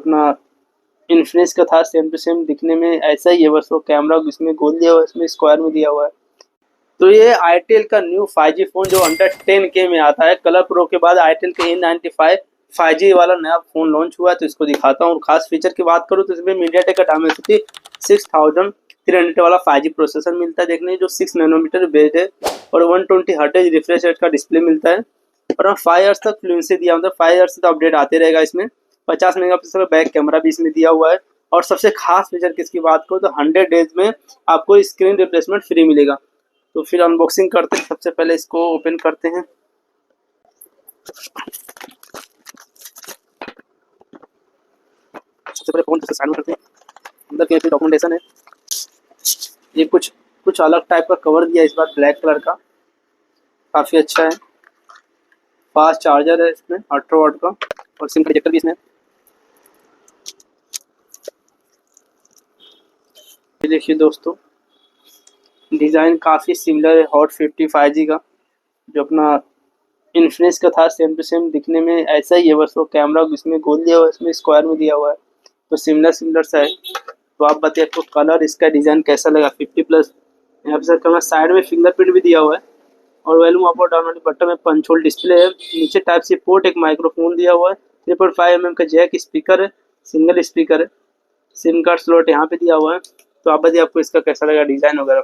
अपना इन्फिनिक्स का था, सेम टू सेम दिखने में ऐसा ही है, बस वो कैमरा इसमें गोल दिया हुआ है, इसमें स्क्वायर में दिया हुआ है। तो ये आईटेल का न्यू 5G फोन जो अंडर 10K में आता है। कलर प्रो के बाद आईटेल के A95 5G वाला नया फोन लॉन्च हुआ है, तो इसको दिखाता हूँ। खास फीचर की बात करूँ तो इसमें मीडियाटेक का डायमेंसिटी 6300 वाला 5G प्रोसेसर मिलता है देखने, जो 6 नैनोमीटर बेस्ड है, और 120 हर्ट्ज रिफ्रेश रेट का डिस्प्ले मिलता है, और 5 इयर्स तक फ्लुएंसी दिया, मतलब 5 इयर्स तक अपडेट आते रहेगा इसमें। 50 मेगापिक्सल बैक कैमरा भी इसमें दिया हुआ है, और सबसे खास फीचर किसकी बात करूँ तो 100 डेज में आपको स्क्रीन रिप्लेसमेंट फ्री मिलेगा। तो फिर अनबॉक्सिंग करते हैं। सबसे पहले इसको ओपन करते हैं। सबसे पहले फोन साइड में करते हैं। अंदर क्या डॉक्यूमेंटेशन है, ये कुछ अलग टाइप का कवर दिया है इस बार, ब्लैक कलर का, काफ़ी अच्छा है। फास्ट चार्जर है इसमें 18 वाट का, और सिम प्रोजेक्टर भी इसमें। ये देखिए दोस्तों, डिज़ाइन काफ़ी सिमिलर है हॉट 50 5G का, जो अपना इन्फिनिक्स का था, सेम टू सेम दिखने में ऐसा ही है, बस वो कैमरा इसमें गोल दिया हुआ है, इसमें स्क्वायर में दिया हुआ है, तो सिमिलर सा है। तो आप बताइए आपको कलर इसका डिज़ाइन कैसा लगा। 50+, यहाँ पे सर कैमरा साइड में फिंगरप्रिंट भी दिया हुआ है, और वॉल्यूम अप और डाउन वाली बटन में पंच होल डिस्प्ले है। नीचे टाइप सी पोर्ट, एक माइक्रोफोन दिया हुआ है, 3.5 mm का जैक स्पीकर है, सिंगल स्पीकर है, सिम कार्ड स्लॉट यहाँ पे दिया हुआ है। तो आप बताइए आपको इसका कैसा लगा डिज़ाइन वगैरह।